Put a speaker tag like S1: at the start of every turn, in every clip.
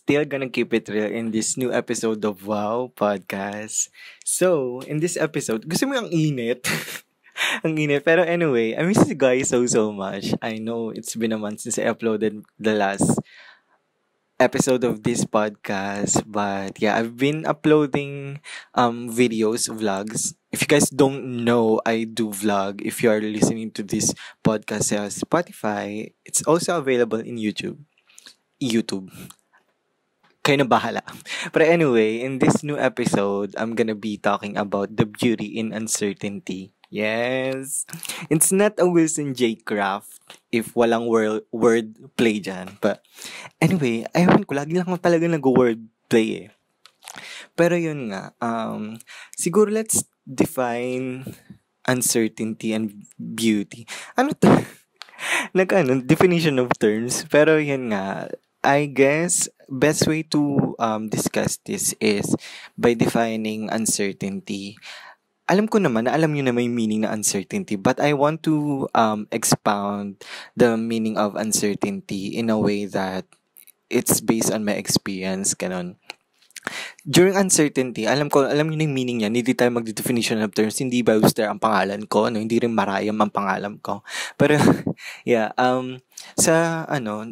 S1: still gonna keep it real in this new episode of Wow Podcast. So, in this episode, gusto mo yung init? Ang init. Pero anyway, I miss you guys so much. I know it's been a month since I uploaded the last episode of this podcast. But yeah, I've been uploading videos, vlogs. If you guys don't know, I do vlog. If you are listening to this podcast sa Spotify, it's also available in YouTube. Kayo na bahala. But anyway, in this new episode, I'm gonna be talking about the beauty in uncertainty. Yes. It's not a Wilson J. Craft if walang word play dyan. But anyway, ayun ko, lagi lang ako talaga nag-word play eh. Pero yun nga, siguro let's define uncertainty and beauty. Ano to? Definition of terms. Pero yun nga, I guess best way to discuss this is by defining uncertainty. Alam ko naman na alam niyo na may meaning na uncertainty, but I want to expound the meaning of uncertainty in a way that it's based on my experience, kanon. During uncertainty, alam niyo na yung meaning niya. Hindi tayo mag-definition of terms. Hindi Webster ang pangalan ko, no? Hindi rin Marayam ang pangalan ko. Pero, yeah,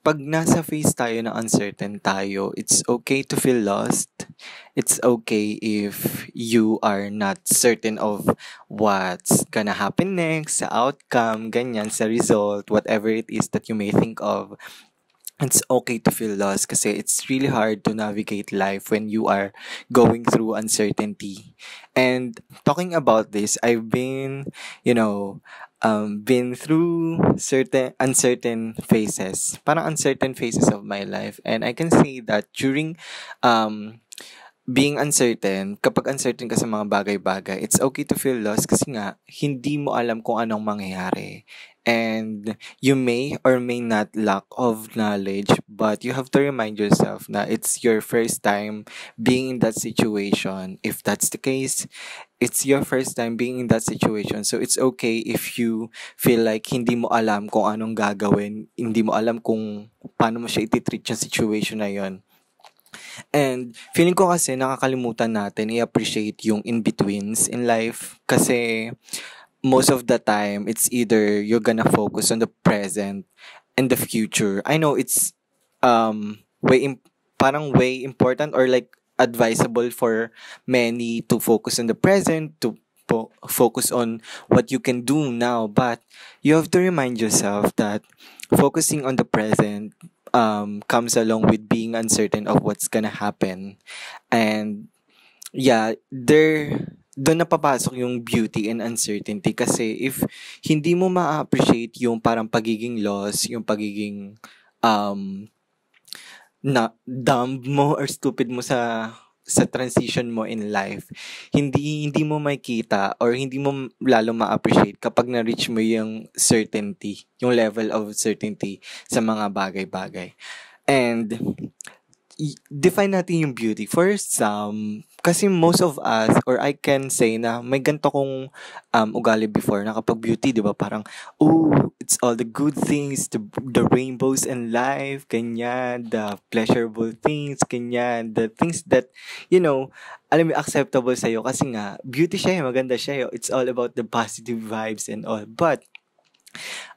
S1: pag nasa phase tayo ng uncertain tayo, it's okay to feel lost. It's okay if you are not certain of what's gonna happen next, sa outcome, ganyan, sa result, whatever it is that you may think of. It's okay to feel lost kasi it's really hard to navigate life when you are going through uncertainty. And talking about this, I've been, been through certain uncertain phases, parang uncertain phases of my life. And I can say that during being uncertain, kapag uncertain ka sa mga bagay-bagay, it's okay to feel lost kasi nga, hindi mo alam kung anong mangyayari. And you may or may not lack of knowledge, but you have to remind yourself na it's your first time being in that situation. If that's the case, it's your first time being in that situation. So it's okay if you feel like hindi mo alam kung anong gagawin, hindi mo alam kung paano mo siya ititreat yung situation na yon. And feeling ko kasi nakakalimutan natin i-appreciate yung in-betweens in life kasi most of the time it's either you're gonna focus on the present and the future. I know it's parang way important or like advisable for many to focus on the present, to focus on what you can do now, but you have to remind yourself that focusing on the present comes along with being uncertain of what's gonna happen. And yeah, doon napapasok yung beauty and uncertainty kasi if hindi mo ma-appreciate yung parang pagiging lost, yung pagiging na dumb mo or stupid mo sa transition mo in life, hindi mo makita or hindi mo lalo ma-appreciate kapag na-reach mo yung certainty, yung level of certainty sa mga bagay-bagay. And define natin yung beauty. For some, kasi most of us, or I can say na may ganito kong ugali before na kapag beauty, di ba, parang, it's all the good things, the rainbows in life, ganyan, the pleasurable things, ganyan, the things that, alam mo, acceptable sa'yo kasi nga, beauty siya, maganda siya, it's all about the positive vibes and all. But,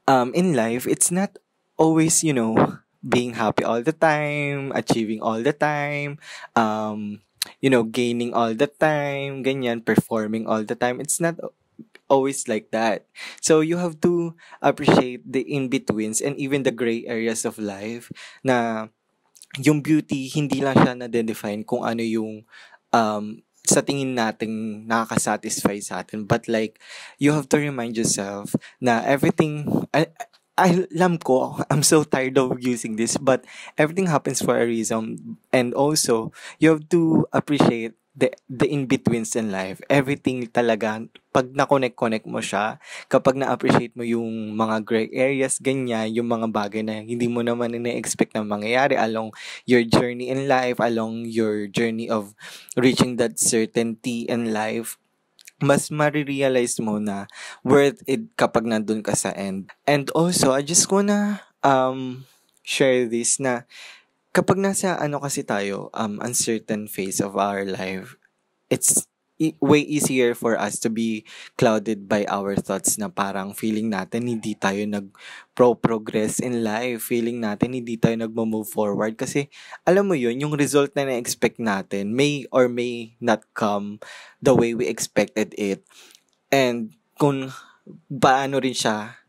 S1: in life, it's not always, being happy all the time, achieving all the time, gaining all the time, ganyan, performing all the time. It's not always like that. So you have to appreciate the in-betweens and even the gray areas of life na yung beauty, hindi lang siya na-define kung ano yung sa tingin nating nakaka-satisfy sa atin. But like, you have to remind yourself na everything, alam ko, I'm so tired of using this, but everything happens for a reason. And also, you have to appreciate the in-betweens in life. Everything talaga, pag na-connect mo siya, kapag na-appreciate mo yung mga gray areas, ganyan, yung mga bagay na hindi mo naman na-expect na mangyayari along your journey in life, along your journey of reaching that certainty in life, mas marirealize mo na worth it kapag nandun ka sa end. And also, I just wanna share this na kapag nasa ano kasi tayo, uncertain phase of our life, it's way easier for us to be clouded by our thoughts na parang feeling natin hindi tayo progress in life, feeling natin hindi tayo nagmo-move forward kasi alam mo yun, yung result na na-expect natin may or may not come the way we expected it. And kung paano rin siya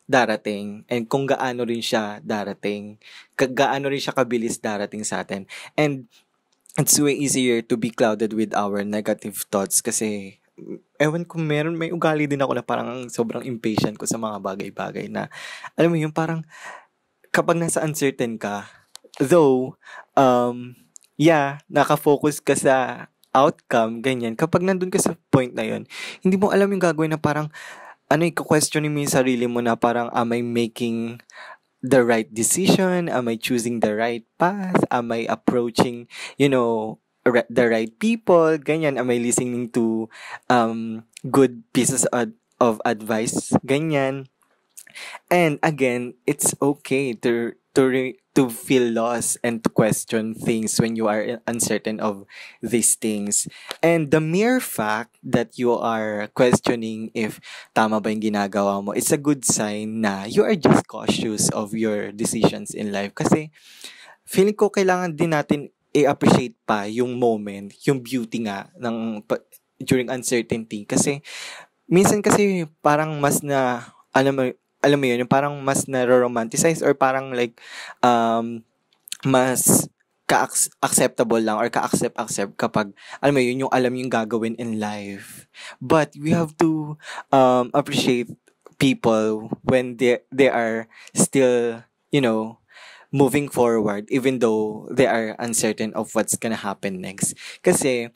S1: darating and kung gaano rin siya darating, gaano rin siya kabilis darating sa atin. And it's way easier to be clouded with our negative thoughts kasi ewan ko may ugali din ako na parang sobrang impatient ko sa mga bagay-bagay na alam mo yung parang kapag nasa uncertain ka, though, nakafocus ka sa outcome, ganyan, kapag nandun ka sa point na yun, hindi mo alam yung gagawin na parang, i-questionin mo yung sarili mo na parang, am I making the right decision? Am I choosing the right path? Am I approaching, the right people? Ganyan, am I listening to good pieces of advice? Ganyan. And again, it's okay to feel lost and to question things when you are uncertain of these things. And the mere fact that you are questioning if tama ba yung ginagawa mo, it's a good sign na you are just cautious of your decisions in life. Kasi feeling ko kailangan din natin i-appreciate pa yung moment, yung beauty nga during uncertainty. Kasi minsan kasi parang mas na, alam mo yun, yung parang mas na-romanticize or parang like, mas acceptable lang or ka-accept kapag, alam mo yun, yung alam yung gagawin in life. But we have to appreciate people when they are still, moving forward even though they are uncertain of what's gonna happen next. Kasi,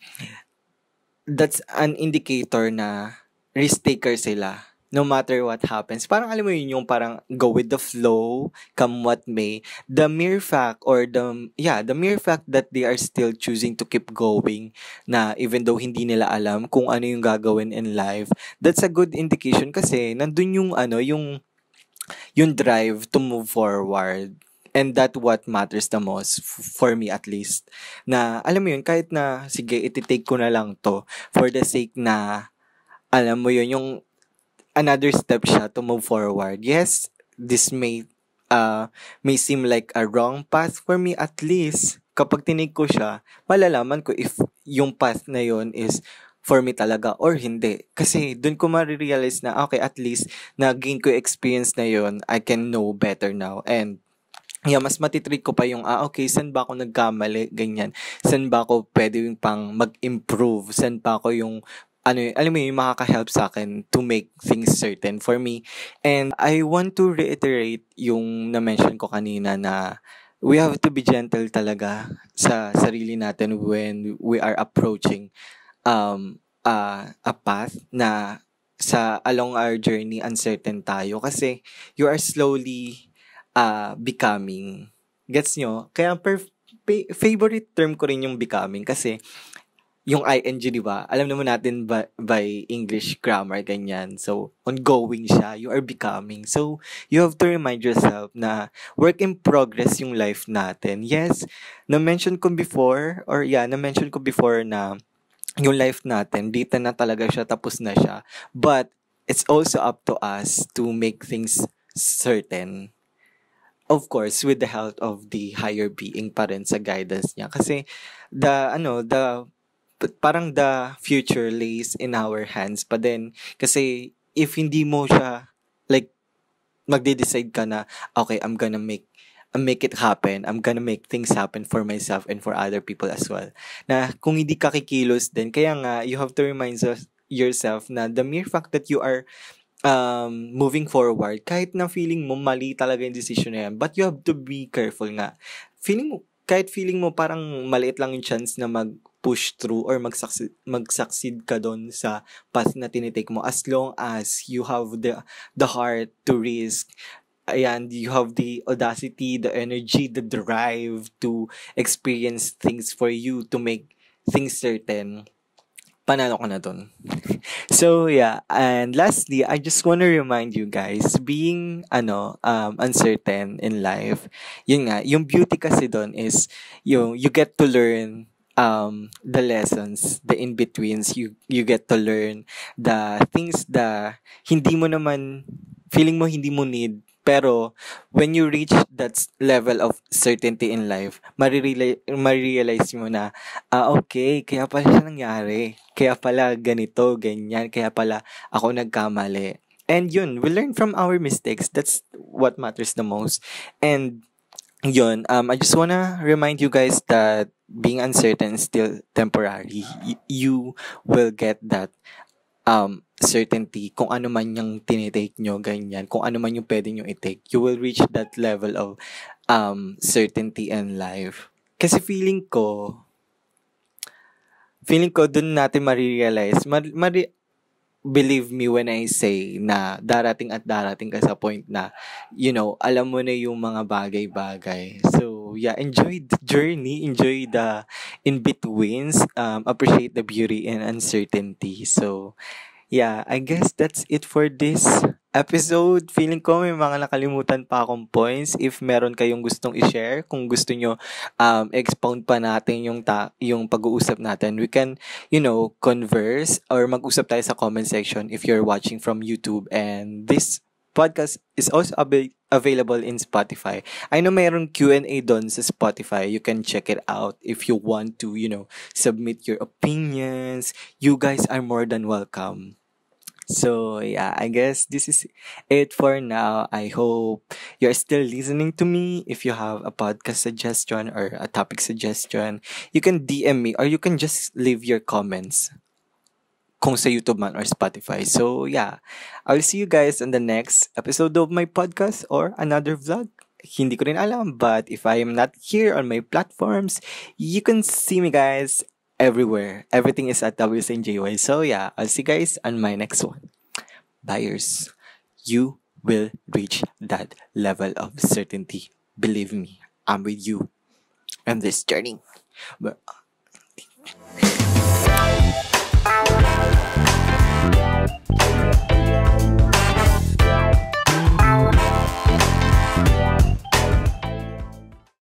S1: that's an indicator na risk taker sila no matter what happens. Parang alam mo yun yung parang go with the flow, come what may. The mere fact that they are still choosing to keep going na even though hindi nila alam kung ano yung gagawin in life, that's a good indication kasi nandun yung drive to move forward. And that what matters the most for me at least. Na alam mo yun, kahit na sige, iti-take ko na lang to for the sake na alam mo yun, yung another step siya to move forward. Yes, this may seem like a wrong path for me. At least, kapag tinig ko siya, malalaman ko if yung path na yun is for me talaga or hindi. Kasi dun ko marirealize na, okay, at least, na-gain ko experience na yun, I can know better now. And, mas matitreat ko pa yung, okay, saan ba ako nagkamali, ganyan. Saan ba ako pwede yung pang mag-improve? Saan pa ako yung alam mo yung makaka-help sa akin to make things certain for me. And I want to reiterate yung na-mention ko kanina na we have to be gentle talaga sa sarili natin when we are approaching a path na along our journey uncertain tayo kasi you are slowly becoming. Gets nyo? Kaya favorite term ko rin yung becoming kasi yung ing, di ba? Alam naman natin by English grammar, ganyan. So, ongoing siya. You are becoming. So, you have to remind yourself na work in progress yung life natin. Yes, na-mention ko before na yung life natin, dito na talaga siya, tapos na siya. But, it's also up to us to make things certain. Of course, with the help of the higher being pa rin sa guidance niya. Kasi, parang the future lays in our hands pa din. Kasi, if hindi mo siya, like, magde-decide ka na, okay, I'm gonna make it happen. I'm gonna make things happen for myself and for other people as well. Na, kung hindi ka kikilos din, kaya nga, you have to remind yourself na the mere fact that you are moving forward, kahit na feeling mo mali talaga yung decision na yan, but you have to be careful nga. Kahit feeling mo parang maliit lang yung chance na mag-push through or mag-succeed ka doon sa path na tinitake mo, as long as you have the heart to risk, and you have the audacity, the energy, the drive to experience things for you, to make things certain. panalo ka na dun. So yeah, and lastly, I just want to remind you guys, being uncertain in life, yun nga, yung beauty kasi doon is yung you get to learn the lessons, the in-betweens, you get to learn the things that hindi mo naman feeling mo hindi mo need, pero when you reach that level of certainty in life, marirealize mo na, okay, kaya pala siya nangyari. Kaya pala ganito, ganyan. Kaya pala ako nagkamali. And yun, we learn from our mistakes. That's what matters the most. And yun, I just wanna remind you guys that being uncertain is still temporary. You will get that certainty kung ano man yung tinitake nyo, ganyan. Kung ano man yung pwede nyo i-take. You will reach that level of certainty in life. Kasi feeling ko dun natin marirealize, believe me when I say na darating at darating ka sa point na, alam mo na yung mga bagay-bagay. So, yeah, enjoy the journey, enjoy the in-betweens, appreciate the beauty and uncertainty. So, yeah, I guess that's it for this episode. Feeling ko may mga nakalimutan pa akong points. If meron kayong gustong i-share, kung gusto nyo expound pa natin yung pag-uusap natin, we can, converse or mag-usap tayo sa comment section if you're watching from YouTube. And this podcast is also available in Spotify. I know mayroong Q&A doon sa Spotify. You can check it out if you want to, submit your opinions. You guys are more than welcome. So, yeah, I guess this is it for now. I hope you're still listening to me. If you have a podcast suggestion or a topic suggestion, you can DM me or you can just leave your comments kung sa YouTube man or Spotify. So, yeah, I'll see you guys on the next episode of my podcast or another vlog. Hindi ko rin alam, but if I am not here on my platforms, you can see me, guys, everywhere. Everything is at WSNJY. So yeah, I'll see you guys on my next one. Buyers, you will reach that level of certainty. Believe me, I'm with you on this journey. But